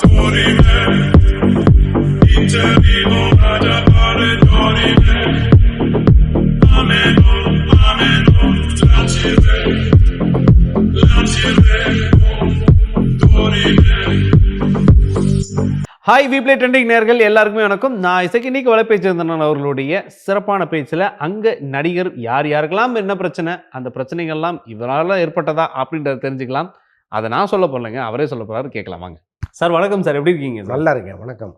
Hi வீப்ளே trending நேயர்கள் எல்லாருக்குமே வணக்கம். நான் இன்னைக்கு வலைபேச்சிருந்தேன் அவர்களுடைய சிறப்பான பேச்சில் அங்கே நடிகர் யார் யாருக்கெல்லாம் என்ன பிரச்சனை, அந்த பிரச்சனைகள்லாம் இவரால் ஏற்பட்டதா அப்படின்றத தெரிஞ்சுக்கலாம். அதை நான் சொல்ல போகலைங்க, அவரே சொல்ல போகிறாரு, கேட்கலாம் வாங்க. சார் வணக்கம் சார், எப்படி இருக்கீங்க? நல்லா இருக்கேன், வணக்கம்.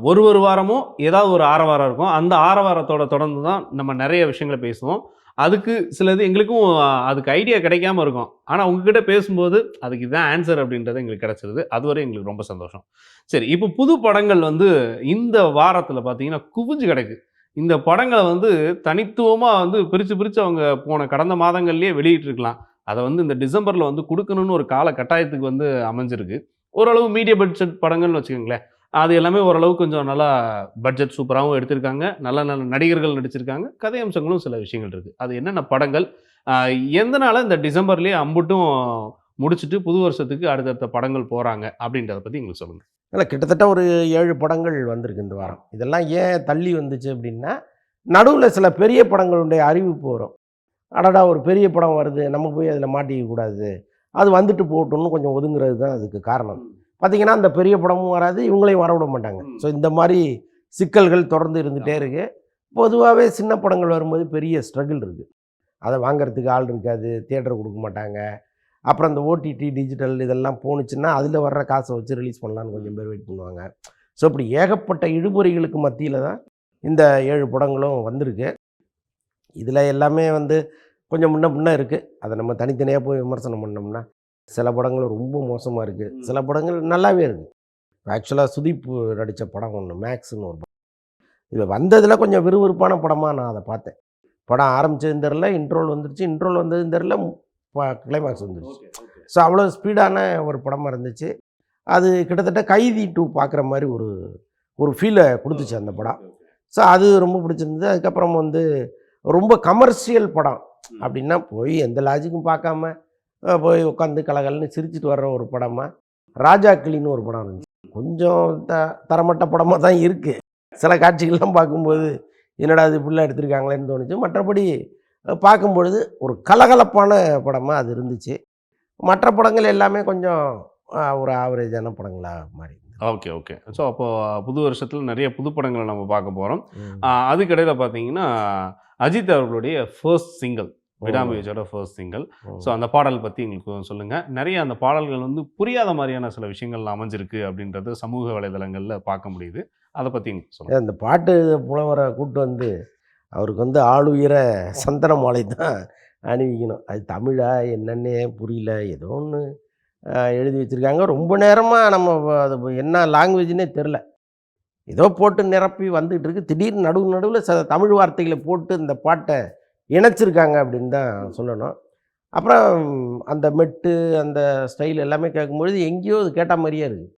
ஒரு வாரமும் ஏதாவது ஒரு ஆரவாரம் இருக்கும். அந்த ஆரவாரத்தோட தொடர்ந்து தான் நம்ம நிறைய விஷயங்களை பேசுவோம். அதுக்கு சிலது எங்களுக்கும் அதுக்கு ஐடியா கிடைக்காம இருக்கும். ஆனால் உங்ககிட்ட பேசும்போது அதுக்கு இதுதான் ஆன்சர் அப்படின்றது எங்களுக்கு கிடைச்சிருது. அதுவரை எங்களுக்கு ரொம்ப சந்தோஷம். சரி, இப்போ புது படங்கள் இந்த வாரத்தில் பார்த்தீங்கன்னா குவிஞ்சு கிடக்கு. இந்த படங்களை தனித்துவமாக பிரித்து அவங்க கடந்த மாதங்கள்லேயே வெளியிட்டிருக்கலாம். அதை இந்த டிசம்பரில் கொடுக்கணும்னு ஒரு கால கட்டாயத்துக்கு அமைஞ்சிருக்கு. ஓரளவு மீடியம் பட்ஜெட் படங்கள்னு வச்சுக்கோங்களேன். அது எல்லாமே ஓரளவு கொஞ்சம் நல்லா பட்ஜெட் சூப்பராகவும் எடுத்திருக்காங்க. நல்ல நல்ல நடிகர்கள் நடிச்சிருக்காங்க. கதை அம்சங்களும் சில விஷயங்கள் இருக்குது. அது என்னென்ன படங்கள், எந்தனால இந்த டிசம்பர்லேயே அம்புட்டும் முடிச்சுட்டு புது வருஷத்துக்கு அடுத்தடுத்த படங்கள் போகிறாங்க அப்படின்றத பற்றி எங்களுக்கு சொல்லுங்கள். இல்லை, கிட்டத்தட்ட ஒரு 7 படங்கள் வந்திருக்கு இந்த வாரம். இதெல்லாம் ஏன் தள்ளி வந்துச்சு அப்படின்னா, நடுவில் சில பெரிய படங்களுடைய அறிவிப்பு வரும். அடடா, ஒரு பெரிய படம் வருது, நம்ம போய் அதில் மாட்டிக்க கூடாது, அது வந்துட்டு போகட்டும்னு கொஞ்சம் ஒதுங்குறது தான் அதுக்கு காரணம். பார்த்திங்கன்னா அந்த பெரிய படமும் வராது, இவங்களையும் வரவிட மாட்டாங்க. ஸோ இந்த மாதிரி சிக்கல்கள் தொடர்ந்து இருந்துகிட்டே இருக்குது. பொதுவாகவே சின்ன படங்கள் வரும்போது பெரிய ஸ்ட்ரகிள் இருக்குது. அதை வாங்கிறதுக்கு ஆள் இருக்காது, தியேட்டர் கொடுக்க மாட்டாங்க. அப்புறம் இந்த ஓடிடி டிஜிட்டல் இதெல்லாம் போணுச்சுன்னா அதில் வர்ற காசை வச்சு ரிலீஸ் பண்ணலான்னு கொஞ்சம் பேர் வெயிட் பண்ணுவாங்க. ஸோ இப்படி ஏகப்பட்ட இழுபறிகளுக்கு மத்தியில் தான் இந்த 7 படங்களும் வந்திருக்கு. இதில் எல்லாமே கொஞ்சம் முன்ன இருக்குது. அதை நம்ம தனித்தனியாக போய் விமர்சனம் பண்ணோம்னா சில படங்கள் ரொம்ப மோசமாக இருக்குது, சில படங்கள் நல்லாவே இருக்குது. ஆக்சுவலாக சுதீப் நடித்த படம் ஒன்று, மேக்ஸ்ன்னு ஒரு படம், இது வந்ததில் கொஞ்சம் விறுவிறுப்பான படமாக நான் அதை பார்த்தேன். படம் ஆரம்பித்ததும் தெரில, இன்ட்ரோல் வந்துருச்சு, இன்ட்ரோல் வந்ததும் தெரில, கிளைமேக்ஸ் வந்துருச்சு. ஸோ அவ்வளோ ஸ்பீடான ஒரு படமாக இருந்துச்சு. அது கிட்டத்தட்ட கைதி 2 பார்க்குற மாதிரி ஒரு ஃபீலை கொடுத்துச்சு அந்த படம். ஸோ அது ரொம்ப பிடிச்சிருந்தது. அதுக்கப்புறம் ரொம்ப கமர்ஷியல் படம் அப்படின்னா போய் எந்த லாஜிக்கும் பார்க்காம போய் உட்காந்து கலகலன்னு சிரிச்சிட்டு வர்ற ஒரு படமாக ராஜா கிளின்னு ஒரு படம் இருந்துச்சு. கொஞ்சம் தரமட்ட படமாக தான் இருக்குது. சில காட்சிகள்லாம் பார்க்கும்போது என்னடா இது இப்படிலாம் எடுத்திருக்காங்களேன்னு தோணுச்சு. மற்றபடி பார்க்கும்பொழுது ஒரு கலகலப்பான படமாக அது இருந்துச்சு. மற்ற படங்கள் எல்லாமே கொஞ்சம் ஒரு ஆவரேஜான படங்களாக மாறி. ஓகே. ஸோ அப்போது புது வருஷத்தில் நிறைய புது படங்களை நம்ம பார்க்க போகிறோம். அதுக்கிடையில் பார்த்தீங்கன்னா அஜித் அவர்களுடைய ஃபர்ஸ்ட் சிங்கிள், விடாமுயற்சியோட ஃபர்ஸ்ட் சிங்கிள். ஸோ அந்த பாடல் பற்றி எங்களுக்கு சொல்லுங்கள். நிறைய அந்த பாடல்கள் புரியாத மாதிரியான சில விஷயங்கள் அமைஞ்சிருக்கு அப்படின்றது சமூக வலைதளங்களில் பார்க்க முடியுது. அதை பற்றி எங்களுக்கு சொல்லுங்கள். அந்த பாட்டு புலவரை கூப்பிட்டு அவருக்கு ஆளுயர சந்தன மாலை தான் அணிவிக்கணும். அது தமிழா என்னன்னே புரியல, ஏதோ ஒன்று எழுதி வச்சுருக்காங்க. ரொம்ப நேரமாக நம்ம அது என்ன லாங்குவேஜ்னே தெரில, ஏதோ போட்டு நிரப்பி வந்துகிட்டு இருக்குது. திடீர்னு நடுவில் தமிழ் வார்த்தைகளை போட்டு இந்த பாட்டை இணைச்சிருக்காங்க அப்படின்னு தான் சொல்லணும். அப்புறம் அந்த மெட்டு அந்த ஸ்டைல் எல்லாமே கேட்கும்பொழுது எங்கேயோ அது கேட்ட மாதிரியே இருக்குது.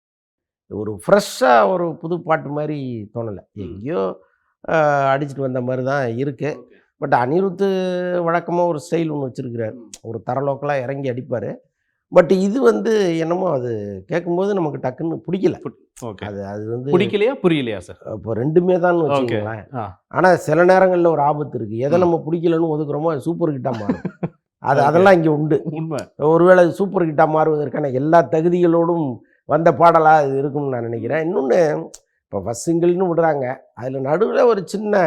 ஒரு ஃப்ரெஷ்ஷாக ஒரு புது பாட்டு மாதிரி தோணலை, எங்கேயோ அடிச்சுட்டு வந்த மாதிரி தான் இருக்குது. பட் அனிருத்து வழக்கமாக ஒரு ஸ்டைல் ஒன்று வச்சுருக்கிறார், ஒரு தரலோக்கலாக இறங்கி அடிப்பார். பட் இது என்னமோ அது கேட்கும்போது நமக்கு டக்குன்னு பிடிக்கல. அது பிடிக்கலையா புரியலையா சார்? இப்போ ரெண்டுமே தான் வச்சுக்கோங்களேன். ஆனால் சில நேரங்களில் ஒரு ஆபத்து இருக்குது. எதை நம்ம பிடிக்கலன்னு ஒதுக்குறோமோ அது சூப்பர் ஹிட்டாக மாறும். அதெல்லாம் இங்கே உண்டு. உண்மை. ஒருவேளை சூப்பர் ஹிட்டாக மாறுவதற்கான எல்லா தகுதிகளோடும் வந்த பாடலாக இது இருக்கும்னு நான் நினைக்கிறேன். இன்னொன்று, இப்போ ஃபஸ்ட் சிங்கிள்னு விடுறாங்க, அதில் நடுவில் ஒரு சின்ன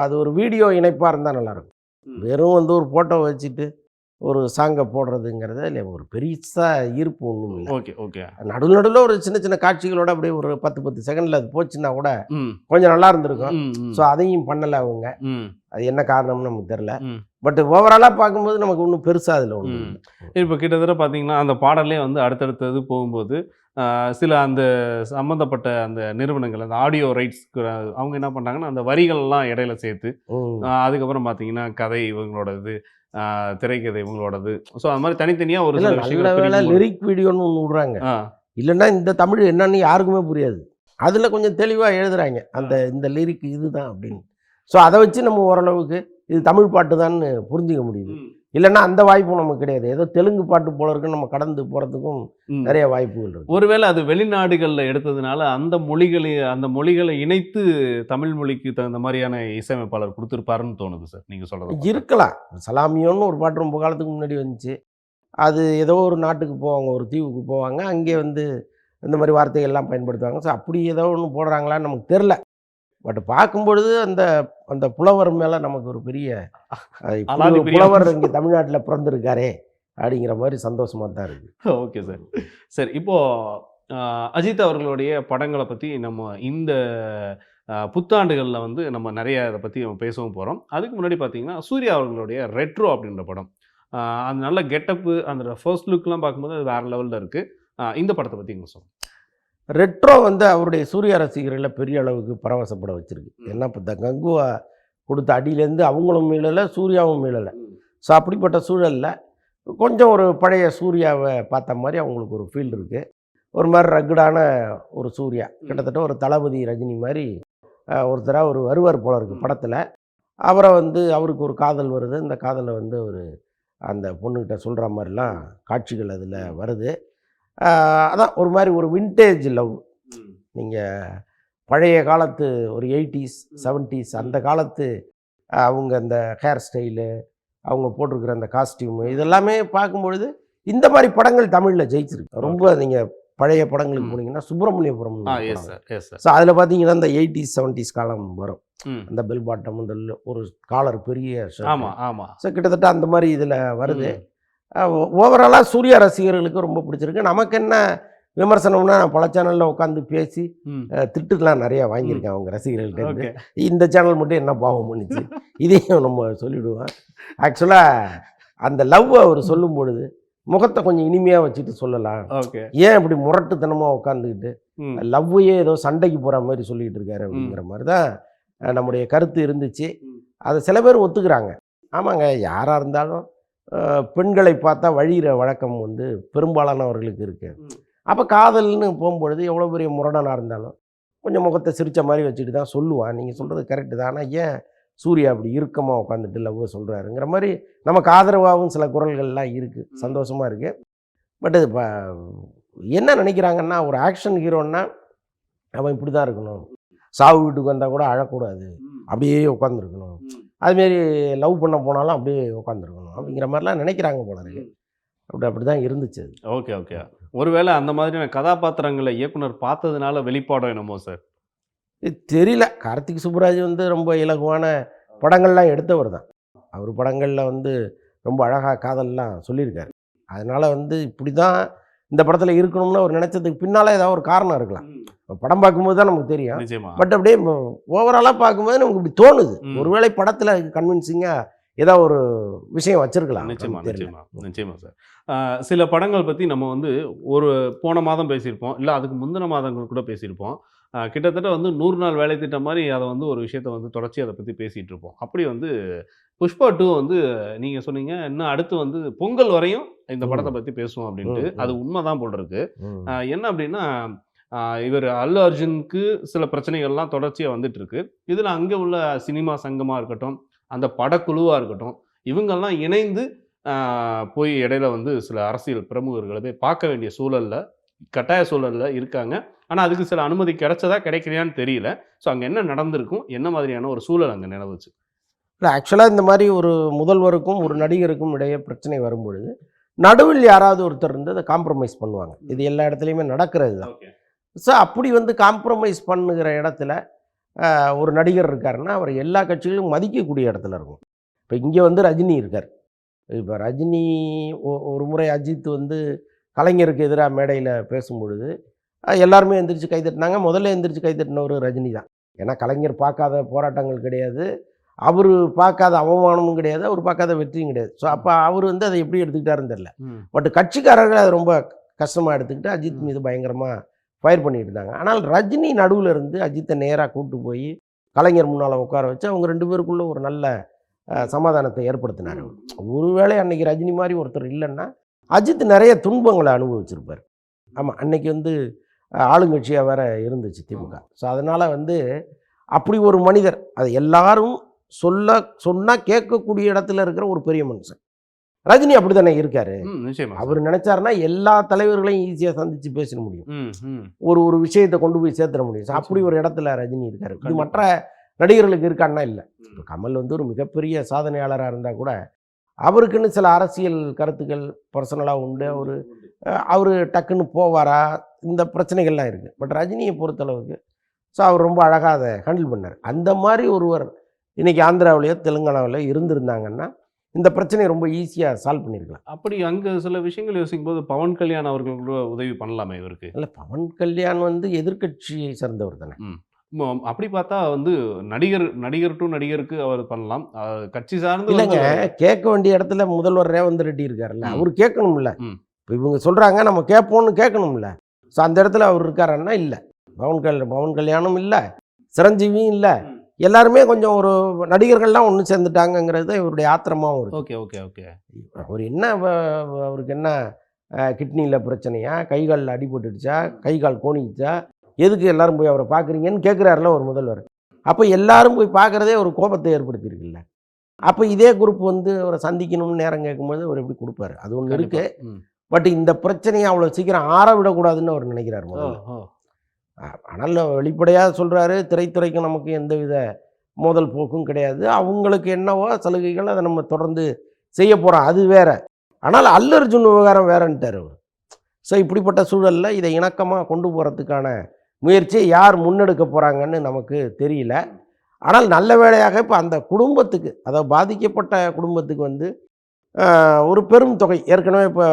அது ஒரு வீடியோ இணைப்பாக இருந்தால் நல்லாயிருக்கும். வெறும் ஒரு ஃபோட்டோ வச்சுட்டு ஒரு சாங்கை போடுறதுங்கிறத இல்லை, ஒரு பெருசாக ஈர்ப்பு ஒன்றும் இல்லை. ஓகே. நடுவில் ஒரு சின்ன சின்ன காட்சிகளோட அப்படியே ஒரு 10 செகண்டில் அது போச்சுன்னா கூட கொஞ்சம் நல்லா இருந்திருக்கும். ஸோ அதையும் பண்ணலை அவங்க. அது என்ன காரணம்னு நமக்கு தெரில. பட் ஓவராலாக பார்க்கும்போது நமக்கு ஒன்றும் பெருசாக அதில் ஒன்று. இப்போ கிட்டத்தட்ட பார்த்தீங்கன்னா அந்த பாடலே அடுத்தடுத்தது போகும்போது சில அந்த சம்மந்தப்பட்ட அந்த நிறுவனங்கள், அந்த ஆடியோ ரைட்ஸ், அவங்க என்ன பண்ணுறாங்கன்னா அந்த வரிகள்லாம் இடையில சேர்த்து, அதுக்கப்புறம் பார்த்தீங்கன்னா கதை இவங்களோடது, திரைக்கதை இவங்களோடது. ஸோ அது மாதிரி தனித்தனியாக ஒரு சில விஷயங்கள் லிரிக் வீடியோன்னு ஒன்று விடுறாங்க. இல்லைன்னா இந்த தமிழ் என்னன்னு யாருக்குமே புரியாது. அதில் கொஞ்சம் தெளிவாக எழுதுகிறாங்க, இந்த லிரிக் இதுதான் அப்படின்னு. ஸோ அதை வச்சு நம்ம ஓரளவுக்கு இது தமிழ் பாட்டு தான் புரிஞ்சிக்க முடியுது. இல்லைன்னா அந்த வாய்ப்பும் நமக்கு கிடையாது. ஏதோ தெலுங்கு பாட்டு போல இருக்குன்னு நம்ம கடந்து போகிறதுக்கும் ம். நிறைய வாய்ப்புகள் இருக்குது. ஒருவேளை அது வெளிநாடுகள்ல எடுத்ததுனால அந்த மொழிகளை இணைத்து தமிழ் மொழிக்கு தகுந்த மாதிரியான இசையமைப்பாளர் குடுத்திருப்பாருன்னு தோணுது சார், நீங்க சொல்றத பார்த்தா. இருக்கலாம். சலாமியோன்னு ஒரு பாட்டு ரொம்ப காலத்துக்கு முன்னாடி வந்துச்சு. அது ஏதோ ஒரு நாட்டுக்கு போவாங்க, ஒரு தீவுக்கு போவாங்க. அங்கே வந்து இந்த மாதிரி வார்த்தைகள்லாம் பயன்படுத்துவாங்க. ஸோ அப்படி ஏதோ ஒண்ணு போடுறாங்களான்னு நமக்கு தெரில. பட் பார்க்கும்பொழுது அந்த அந்த புலவர் மேலே நமக்கு ஒரு பெரிய இப்படி அலாதி ஒரு பிரியம். புலவர் இங்கே தமிழ்நாட்டில் பிறந்திருக்காரே அப்படிங்கிற மாதிரி சந்தோஷமாக தான் இருக்குது. Okay sir. சரி, இப்போ அஜித் அவர்களுடைய படங்கள பத்தி நம்ம இந்த புத்தாண்டுகள்ல வந்து நம்ம நெறைய இத பத்தி நம்ம பேசவும் போறோம். அதுக்கு முன்னாடி பார்த்தீங்கன்னா, சூர்யா அவர்களுடைய ரெட்ரோ அப்படின்ற படம். அது நல்ல கெட்டப்பு, அந்த ஃபர்ஸ்ட் லுக்லாம் பார்க்கும்போது அது வேற லெவல்ல இருக்கு. இந்த படத்த பத்தி நீங்க சொல்லுங்க. ரெட்ரோ வந்து அவருடைய சூர்யா ரசிகர்களை பெரிய அளவுக்கு பரவசப்பட வச்சிருக்கு. ஏன்னா இப்போ கங்குவா கொடுத்த அடியிலேருந்து அவங்களும் மீளலை, சூர்யாவும் மீளலை. ஸோ அப்படிப்பட்ட சூழலில் கொஞ்சம் ஒரு பழைய சூர்யாவை பார்த்த மாதிரி அவங்களுக்கு ஒரு ஃபீல் இருக்குது. ஒரு மாதிரி ரக்குடான ஒரு சூர்யா, கிட்டத்தட்ட ஒரு தளபதி ரஜினி மாதிரி ஒருத்தராக ஒரு வருவார் போல இருக்குது படத்தில். அவரை வந்து அவருக்கு ஒரு காதல் வருது. அந்த காதலை வந்து ஒரு அந்த பொண்ணுக்கிட்ட சொல்கிற மாதிரிலாம் காட்சிகள் அதில் வருது. அதான் ஒரு மாதிரி ஒரு வின்டேஜ் லவ். நீங்கள் பழைய காலத்து ஒரு 80s 70s அந்த காலத்து அவங்க அந்த ஹேர் ஸ்டைலு, அவங்க போட்டிருக்கிற அந்த காஸ்டியூமு, இதெல்லாமே பார்க்கும்பொழுது இந்த மாதிரி படங்கள் தமிழில் ஜெயிச்சிருக்கு. ரொம்ப நீங்கள் பழைய படங்களுக்கு போனீங்கன்னா Subramaniapuram. Yes sir, yes sir. So அதில் பார்த்தீங்கன்னா இந்த 80s 70s காலம் வரும். ம். அந்த பெல் பாட்டம், இந்த ஒரு காலர் பெரிய ஆமா, ஆமா. ஸோ கிட்டத்தட்ட அந்த மாதிரி இதில் வருது. ஓவராலாக சூர்யா ரசிகர்களுக்கு ரொம்ப பிடிச்சிருக்கு. நமக்கு என்ன விமர்சனம்னா, பல சேனலில் உட்காந்து பேசி ம். திட்டுலாம் நிறையா வாங்கியிருக்கேன் அவங்க ரசிகர்கள்ட்ட. ஓகே. இந்த சேனல் மட்டும் என்ன பாவம் பண்ணுச்சு, இதையும் நம்ம சொல்லிவிடுவோம். ஆக்சுவலாக அந்த லவ் அவர் சொல்லும் பொழுது முகத்தை கொஞ்சம் இனிமையாக வச்சுட்டு சொல்லலாம். ஓகே. ஏன் இப்படி முரட்டுத்தனமாக உட்காந்துக்கிட்டு ம். லவ்வையே ஏதோ சண்டைக்கு போகிற மாதிரி சொல்லிகிட்டு இருக்காரு அப்படிங்கிற மாதிரி தான் நம்முடைய கருத்து இருந்துச்சு. அதை சில பேர் ஒத்துக்கிறாங்க. ஆமாங்க, யாராக இருந்தாலும் பெண்களை பார்த்தா வழிகிற வழக்கம் வந்து பெரும்பாலானவர்களுக்கு இருக்குது. அப்போ காதல்னு போகும்பொழுது எவ்வளோ பெரிய முரடனாக இருந்தாலும் கொஞ்சம் முகத்தை சிரித்த மாதிரி வச்சுட்டு தான் சொல்லுவான். நீங்கள் சொல்கிறது கரெக்டு தான். ஆனால் ஏன் சூர்யா அப்படி இறுக்கமாக உட்காந்துட்டு லவ்வை சொல்கிறாருங்கிற மாதிரி நமக்கு ஆதரவாகவும் சில குரல்கள்லாம் இருக்குது. சந்தோஷமாக இருக்குது. பட் இது என்ன நினைக்கிறாங்கன்னா, ஒரு ஆக்ஷன் ஹீரோன்னா அவன் இப்படி தான் இருக்கணும், சாவு வீட்டுக்கு வந்தால் கூட அழக்கூடாது, அப்படியே உட்காந்துருக்கணும், அதுமாரி லவ் பண்ண போனாலும் அப்படியே உட்காந்துருக்கணும் அப்படிங்கிற மாதிரிலாம் நினைக்கிறாங்க போல இருக்கு. அப்படி தான் இருந்துச்சு அது. Okay, okay. ஒருவேளை அந்த மாதிரியான கதாபாத்திரங்களை இயக்குனர் பார்த்ததுனால வெளிப்பாடோ என்னமோ சார்? இது தெரியல. கார்த்திக் சுப்புராஜ் வந்து ரொம்ப இலகுவான படங்கள்லாம் எடுத்தவர் தான். அவர் படங்களில் வந்து ரொம்ப அழகாக காதல்லாம் சொல்லியிருக்காரு. அதனால் வந்து இப்படி தான் இந்த படத்தில் இருக்கணும்னு அவர் நினச்சதுக்கு பின்னால் ஏதாவது ஒரு காரணம் இருக்கலாம். படம் பார்க்கும்போது தான் நமக்கு தெரியும். நிச்சயமா. பட் அப்படியே ஓவராலாக பார்க்கும்போது நமக்கு இப்படி தோணுது. ஒருவேளை படத்தில் கன்வின்சிங்காக ஏதாவது ஒரு விஷயம் வச்சிருக்கலாம். நிச்சயமா, நிச்சயமா, நிச்சயமா சார். சில படங்கள் பற்றி நம்ம வந்து ஒரு போன மாதம் பேசியிருப்போம், இல்லை அதுக்கு முந்தின மாதங்கள் கூட பேசியிருப்போம். கிட்டத்தட்ட வந்து 100 நாள் வேலை திட்டம் மாதிரி அதை வந்து ஒரு விஷயத்தை வந்து தொடர்ச்சி அதை பற்றி பேசிகிட்டு இருப்போம். அப்படி வந்து புஷ்பா 2 வந்து நீங்கள் சொன்னீங்க, இன்னும் அடுத்து வந்து பொங்கல் வரையும் இந்த படத்தை பற்றி பேசுவோம் அப்படின்ட்டு. அது உண்மைதான் போல் இருக்கு. என்ன அப்படின்னா, இவர் அல்லு அர்ஜுனுக்கு சில பிரச்சனைகள்லாம் தொடர்ச்சியாக வந்துட்டு இருக்கு. இதில் அங்கே உள்ள சினிமா சங்கமாக இருக்கட்டும், அந்த படக்குழுவாக இருக்கட்டும், இவங்கெல்லாம் இணைந்து போய் இடையில வந்து சில அரசியல் பிரமுகர்களை போய் பார்க்க வேண்டிய சூழலில், கட்டாய சூழலில் இருக்காங்க. ஆனால் அதுக்கு சில அனுமதி கிடைச்சதா கிடைக்கலையான்னு தெரியல. ஸோ அங்கே என்ன நடந்திருக்கும், என்ன மாதிரியான ஒரு சூழல் அங்கே நிலவுச்சு? இல்லை, ஆக்சுவலாக இந்த மாதிரி ஒரு முதல்வருக்கும் ஒரு நடிகருக்கும் இடையே பிரச்சனை வரும்பொழுது நடுவில் யாராவது ஒருத்தர் இருந்து அதை காம்ப்ரமைஸ் பண்ணுவாங்க. இது எல்லா இடத்துலையுமே நடக்கிறது தான். ஸோ அப்படி வந்து காம்ப்ரமைஸ் பண்ணுகிற இடத்துல ஒரு நடிகர் இருக்காருன்னா அவர் எல்லா கட்சிகளும் மதிக்கக்கூடிய இடத்துல இருக்கும். இப்போ இங்கே வந்து ரஜினி இருக்கார். இப்போ ரஜினி ஒரு முறை அஜித் வந்து கலைஞருக்கு எதிராக மேடையில் பேசும்பொழுது எல்லாருமே எந்திரிச்சு கைத்தட்டினாங்க. முதல்ல எந்திரிச்சு கைத்தட்டினவர் ரஜினி தான். ஏன்னா கலைஞர் பார்க்காத போராட்டங்கள் கிடையாது, அவர் பார்க்காத அவமானமும் கிடையாது, அவர் பார்க்காத வெற்றியும் கிடையாது. ஸோ அப்போ அவர் வந்து அதை எப்படி எடுத்துக்கிட்டாருன்னு தெரில. பட் கட்சிக்காரர்கள் அதை ரொம்ப கஷ்டமாக எடுத்துக்கிட்டு அஜித் மீது பயங்கரமாக ஃபயர் பண்ணிட்டு இருந்தாங்க. ஆனால் ரஜினி நடுவில் இருந்து அஜித்தை நேராக கூப்பிட்டு போய் கலைஞர் முன்னால் உட்கார வச்சு அவங்க 2 பேருக்குள்ள ஒரு நல்ல சமாதானத்தை ஏற்படுத்தினார். ஒருவேளை அன்னைக்கு ரஜினி மாதிரி ஒருத்தர் இல்லைன்னா அஜித் நிறைய துன்பங்களை அனுபவிச்சிருப்பார். ஆமாம், அன்னைக்கு வந்து ஆளுங்கட்சியாக வேற இருந்துச்சு திமுக. ஸோ அதனால் வந்து அப்படி ஒரு மனிதர், அது எல்லாரும் சொன்னால் கேட்கக்கூடிய இடத்துல இருக்கிற ஒரு பெரிய மனுஷன். ரஜினி அப்படி தானே இருக்காரு. நிச்சயமா அவர் நினைச்சாருன்னா எல்லா தலைவர்களையும் ஈஸியாக சந்திச்சு பேசிட முடியும், ம். ஒரு விஷயத்தை கொண்டு போய் சேர்த்துட முடியும். அப்படி ஒரு இடத்துல ரஜினி இருக்காரு. இது மற்ற நடிகர்களுக்கு இருக்கான்னா இல்லை. இப்போ கமல் வந்து ஒரு மிகப்பெரிய சாதனையாளராக இருந்தால் கூட அவருக்குன்னு சில அரசியல் கருத்துக்கள் பர்சனலாக உண்டு. அவர் டக்குன்னு போவாரா, இந்த பிரச்சனைகள்லாம் இருக்குது. பட் ரஜினியை பொறுத்தளவுக்கு ஸோ அவர் ரொம்ப அழகாக அதை ஹேண்டில் பண்ணார். அந்த மாதிரி ஒருவர் இன்றைக்கி ஆந்திராவிலையோ தெலுங்கானாவிலையோ இருந்திருந்தாங்கன்னா இந்த பிரச்சனையை ரொம்ப ஈஸியாக சால்வ் பண்ணியிருக்கலாம். அப்படி அங்கே சில விஷயங்கள் யோசிக்கும் போது பவன் கல்யாண் அவர்கள் கூட உதவி பண்ணலாமே இவருக்கு. இல்லை, பவன் கல்யாண் வந்து எதிர்க்கட்சியை சேர்ந்தவர் தானே. அப்படி பார்த்தா வந்து நடிகர் டு நடிகருக்கு அவர் பண்ணலாம். கட்சி சார்ந்து இல்லைங்க, கேட்க வேண்டிய இடத்துல முதல்வர் ரேவந்த் ரெட்டி இருக்காருல்ல, அவர் கேட்கணும்ல. இப்போ இவங்க சொல்கிறாங்க நம்ம கேட்போம்னு கேட்கணும்ல. ஸோ அந்த இடத்துல அவர் இருக்காருன்னா இல்லை. பவன் கல்யாணும் இல்லை, சிரஞ்சீவியும் இல்லை, எல்லாருமே கொஞ்சம் ஒரு நடிகர்கள்லாம் ஒன்று சேர்ந்துட்டாங்கங்கிறது இவருடைய ஆத்திரமாகவும் இருக்குது. Okay okay okay. அவர் என்ன அவருக்கு என்ன கிட்னியில் பிரச்சனையா, கை காலில் அடிபட்டுடுச்சா, கை கால் கோணிச்சா, எதுக்கு எல்லாரும் போய் அவரை பார்க்குறீங்கன்னு கேட்குறாருல ஒரு முதல்வர். அப்போ எல்லாரும் போய் பார்க்குறதே ஒரு கோபத்தை ஏற்படுத்தியிருக்குல்ல. அப்போ இதே குரூப் வந்து அவரை சந்திக்கணும்னு நேரம் கேட்கும்போது அவர் எப்படி கொடுப்பாரு? அது ஒன்று இருக்குது. பட் இந்த பிரச்சனையை அவ்வளோ சீக்கிரம் ஆற விடக்கூடாதுன்னு அவர் நினைக்கிறார் முதல்ல. ஆனால் வெளிப்படையாக சொல்கிறாரு, திரைத்துறைக்கு நமக்கு எந்தவித மோதல் போக்கும் கிடையாது, அவங்களுக்கு என்னவோ சலுகைகள் அதை நம்ம தொடர்ந்து செய்ய போகிறோம், அது வேற. ஆனால் அல்லு அர்ஜுன் விவகாரம் வேறன்ட்டார் அவர். ஸோ இப்படிப்பட்ட சூழலில் இதை இணக்கமாக கொண்டு போகிறதுக்கான முயற்சியை யார் முன்னெடுக்க போகிறாங்கன்னு நமக்கு தெரியல. ஆனால் நல்ல வேளையாக இப்போ அந்த குடும்பத்துக்கு, அதாவது பாதிக்கப்பட்ட குடும்பத்துக்கு வந்து ஒரு பெரும் தொகை ஏற்கனவே இப்போ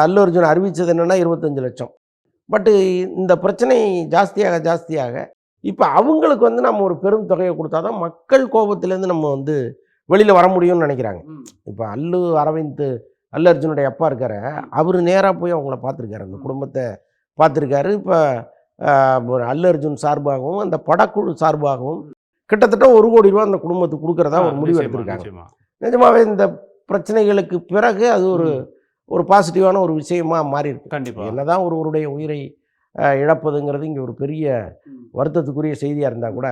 அல்லு அர்ஜுன் அறிவித்தது என்னென்னா 25 லட்சம். பட்டு இந்த பிரச்சனை ஜாஸ்தியாக இப்போ அவங்களுக்கு வந்து நம்ம ஒரு பெரும் தொகையை கொடுத்தா தான் மக்கள் கோபத்திலேருந்து நம்ம வந்து வெளியில் வர முடியும்னு நினைக்கிறாங்க. இப்போ அல்லு அர்ஜுனுடைய அப்பா இருக்காரு, அவர் நேராக போய் அவங்கள பார்த்துருக்காரு, அந்த குடும்பத்தை பார்த்துருக்காரு. இப்போ அல்லு அர்ஜுன் சார்பாகவும் அந்த படக்குழு சார்பாகவும் கிட்டத்தட்ட 1 கோடி ரூபா அந்த குடும்பத்துக்கு கொடுக்குறதா ஒரு முடிவு எடுத்திருக்காங்க. நிஜமாவே இந்த பிரச்சனைகளுக்கு பிறகு அது ஒரு பாசிட்டிவான ஒரு விஷயமா மாறி இருக்கு. கண்டிப்பாக என்னதான் ஒருவருடைய உயிரை இழப்பதுங்கிறது இங்கே ஒரு பெரிய வருத்தத்துக்குரிய செய்தியாக இருந்தால் கூட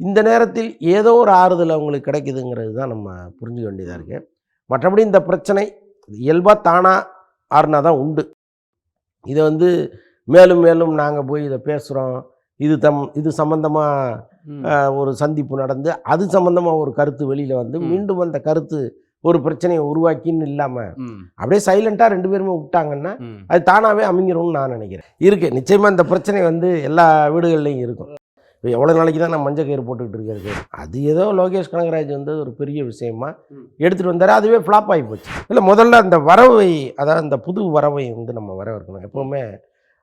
இந்த நேரத்தில் ஏதோ ஒரு ஆறுதல் அவங்களுக்கு கிடைக்குதுங்கிறது தான் நம்ம புரிஞ்சுக்க வேண்டியதாக இருக்குது. மற்றபடி இந்த பிரச்சனை இயல்பாக தானாக ஆறுனா தான் உண்டு. இதை வந்து மேலும் மேலும் நாங்கள் போய் இதை பேசுகிறோம், இது சம்மந்தமாக ஒரு சந்திப்பு நடந்து அது சம்மந்தமாக ஒரு கருத்து வெளியில் வந்து மீண்டும் அந்த கருத்து ஒரு பிரச்சனையை உருவாக்கின்னு இல்லாமல் அப்படியே சைலண்ட்டாக 2 பேருமே விட்டாங்கன்னா அது தானாகவே அமைஞ்சிரும்னு நான் நினைக்கிறேன். இருக்குது நிச்சயமாக இந்த பிரச்சனை வந்து எல்லா வீடுகள்லையும் இருக்கும். இப்போ எவ்வளோ நாளைக்கு தான் நான் மஞ்சள் கயிறு போட்டுக்கிட்டு இருக்கிறது? அது ஏதோ லோகேஷ் கனகராஜ் வந்து ஒரு பெரிய விஷயமா எடுத்துகிட்டு வந்தார், அதுவே ஃப்ளாப் ஆகி போச்சு. இல்லை, முதல்ல அந்த வரவை, அதாவது அந்த புது வரவை வந்து நம்ம வரவேற்கணும் எப்போவுமே.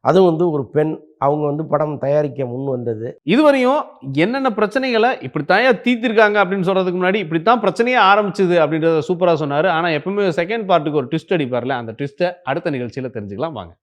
அதுவும் வந்து ஒரு பெண், அவங்க வந்து படம் தயாரிக்க முன் வந்தது. இதுவரையும் என்னென்ன பிரச்சனைகளை இப்படி தயா தீர்த்திருக்காங்க அப்படின்னு சொல்கிறதுக்கு முன்னாடி இப்படித்தான் பிரச்சனையே ஆரம்பிச்சுது அப்படின்றத சூப்பராக சொன்னார். ஆனால் எப்பவுமே செகண்ட் பார்ட்டுக்கு ஒரு ட்விஸ்ட் அடிப்பார்ல, அந்த ட்விஸ்ட்டை அடுத்த நிகழ்ச்சியில் தெரிஞ்சுக்கலாம் வாங்க.